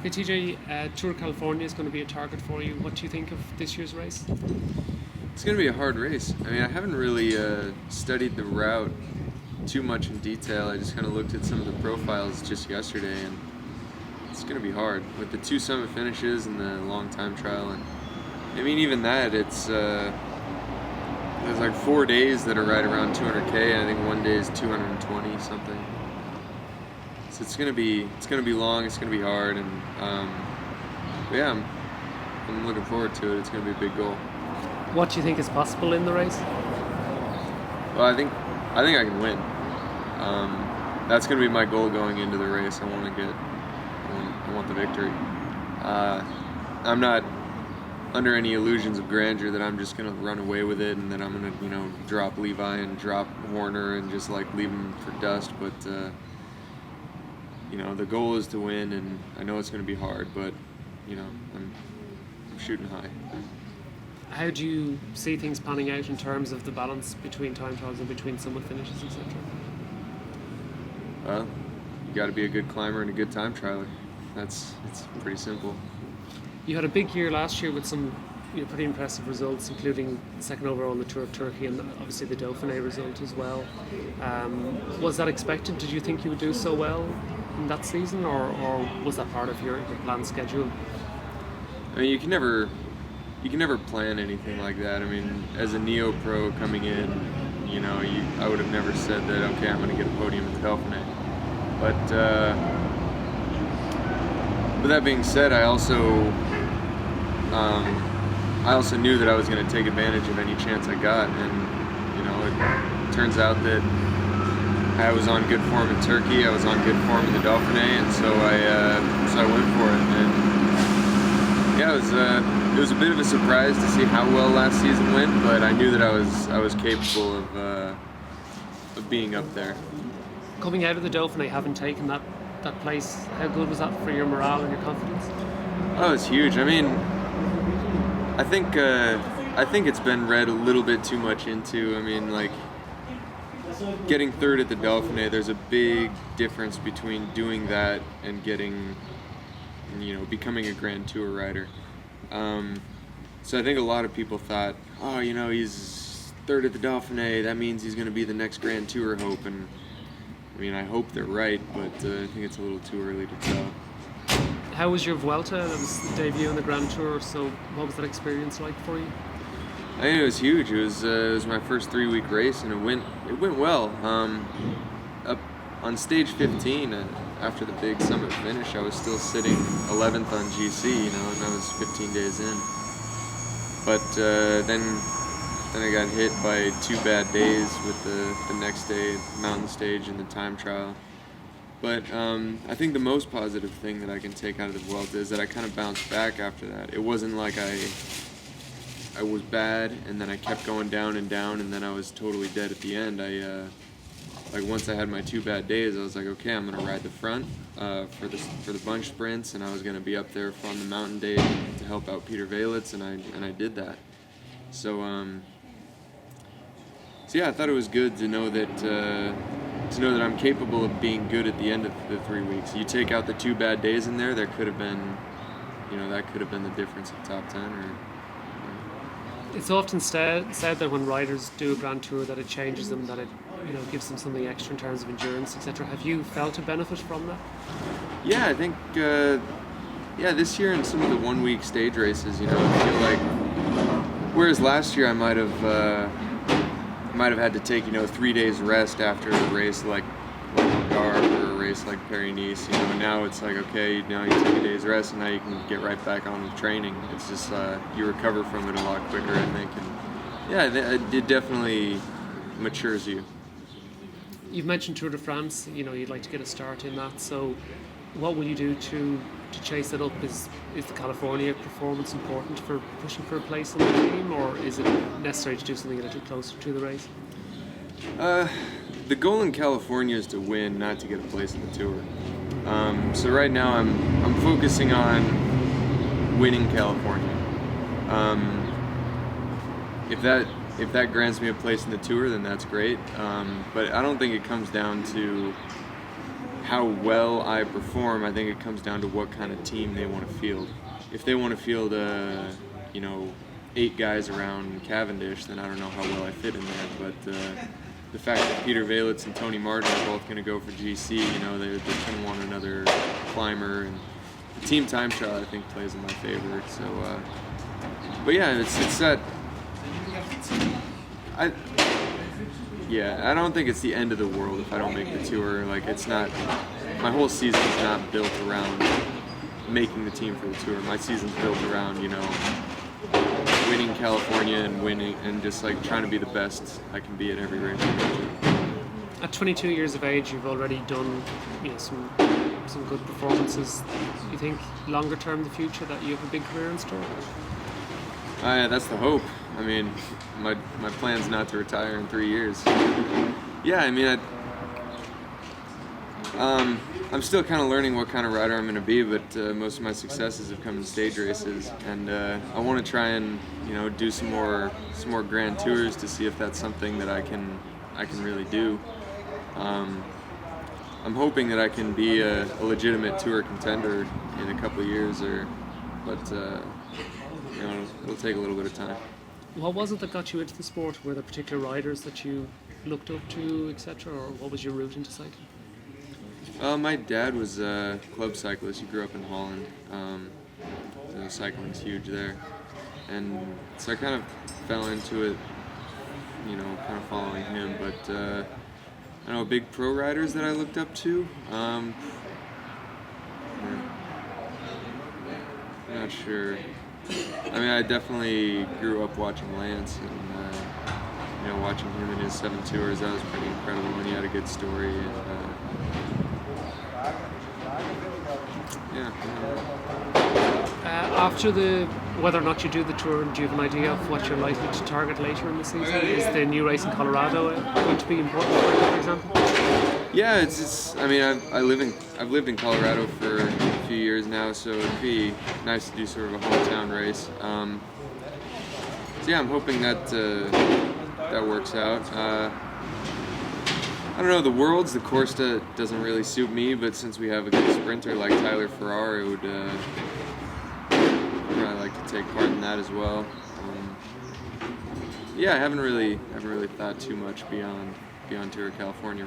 Okay, TJ, Tour of California is going to be a target for you. What do you think of this year's race? It's going to be a hard race. I mean, I haven't really studied the route too much in detail. I just kind of looked at some of the profiles just yesterday, and it's going to be hard with the two summit finishes and the long time trial. And I mean, even that, there's like 4 days that are right around 200K. I think one day is 220 something. So it's gonna be long. It's gonna be hard, and but yeah, I'm looking forward to it. It's gonna be a big goal. What do you think is possible in the race? Well, I think I can win. That's gonna be my goal going into the race. I want the victory. I'm not under any illusions of grandeur that I'm just gonna run away with it and that I'm gonna drop Levi and drop Warner and just like leave them for dust. But the goal is to win, and I know it's gonna be hard, but I'm shooting high. How do you see things panning out in terms of the balance between time trials and between summit finishes, etc.? Well, you got to be a good climber and a good time trialer. It's pretty simple. You had a big year last year with some pretty impressive results, including second overall on the Tour of Turkey and obviously the Dauphiné result as well. Was that expected? Did you think you would do so well in that season, or was that part of your planned schedule? I mean, you can never plan anything like that. I mean, as a neo-pro coming in, I would have never said that, okay, I'm going to get a podium at the Dauphiné. But with that being said, I also knew that I was going to take advantage of any chance I got, and it turns out that I was on good form in Turkey, I was on good form in the Dauphiné, and so I went for it. And yeah, it was a bit of a surprise to see how well last season went, but I knew that I was capable of being up there. Coming out of the Dauphiné, having taken that place, how good was that for your morale and your confidence? Oh, it's huge. I mean, I think it's been read a little bit too much into. I mean, like, getting third at the Dauphiné, there's a big difference between doing that and becoming a Grand Tour rider. So I think a lot of people thought, oh, he's third at the Dauphiné, that means he's going to be the next Grand Tour hope. And I mean, I hope they're right, but I think it's a little too early to tell. How was your Vuelta? That was the debut in the Grand Tour, so what was that experience like for you? I think it was huge. It was my first 3-week race, and it went well. Up on stage 15, after the big summit finish, I was still sitting 11th on GC, and I was 15 days in. But then I got hit by 2 bad days with the next day, mountain stage and the time trial. But I think the most positive thing that I can take out of the Vuelta is that I kind of bounced back after that. It wasn't like I was bad and then I kept going down, and then I was totally dead at the end. Once I had my 2 bad days, I was like, okay, I'm gonna ride the front for the bunch sprints, and I was gonna be up there on the mountain day to help out Peter Velits, and I did that. So yeah, I thought it was good to know that I'm capable of being good at the end of the 3 weeks. You take out the 2 bad days in there could have been, that could have been the difference of top 10 or. It's often said that when riders do a Grand Tour that it changes them, that it gives them something extra in terms of endurance, etc. Have you felt a benefit from that? Yeah, I think this year in some of the 1-week stage races, I feel like whereas last year I might have had to take 3 days rest after a race like Algarve or a race like Paris-Nice. Now it's like, okay, now you take a day's rest and now you can get right back on with training. It's just you recover from it a lot quicker, I think. And yeah, it definitely matures you. You've mentioned Tour de France. You'd like to get a start in that. So, what will you do to chase it up? Is the California performance important for pushing for a place on the team, or is it necessary to do something a little closer to the race? The goal in California is to win, not to get a place in the Tour. So right now I'm focusing on winning California. If that grants me a place in the Tour, then that's great. But I don't think it comes down to how well I perform, I think it comes down to what kind of team they want to field. If they want to field, 8 guys around Cavendish, then I don't know how well I fit in there. But the fact that Peter Valitz and Tony Martin are both going to go for GC, they're going to want another climber, and the team time trial I think plays in my favor. So, but yeah, it's that. I don't think it's the end of the world if I don't make the tour. Like, it's not. My whole season's not built around making the team for the tour. My season's built around, winning California and winning and just like trying to be the best I can be at every race. At 22 years of age, you've already done some good performances. Do you think longer term in the future that you have a big career in store? That's the hope. I mean, my plan's not to retire in 3 years. Yeah, I mean, I'm still kind of learning what kind of rider I'm going to be, but most of my successes have come in stage races, and I want to try and do some more grand tours to see if that's something that I can really do. I'm hoping that I can be a legitimate tour contender in a couple of years, but it'll take a little bit of time. What was it that got you into the sport? Were there particular riders that you looked up to, etc., or what was your route into cycling? My dad was a club cyclist. He grew up in Holland. So cycling's huge there, and so I kind of fell into it, kind of following him. But I know big pro riders that I looked up to. Not sure. I mean, I definitely grew up watching Lance, and watching him in his 7 tours. That was pretty incredible, and he had a good story. And, after whether or not you do the tour, do you have an idea of what you're likely to target later in the season? Is the new race in Colorado going to be important for you, for example? Yeah, it's. I mean, I've lived in Colorado for a few years now, so it'd be nice to do sort of a hometown race. So yeah, I'm hoping that that works out. I don't know, the Worlds, the course doesn't really suit me, but since we have a good sprinter like Tyler Farrar, I would probably like to take part in that as well. I haven't really thought too much beyond Tour of California.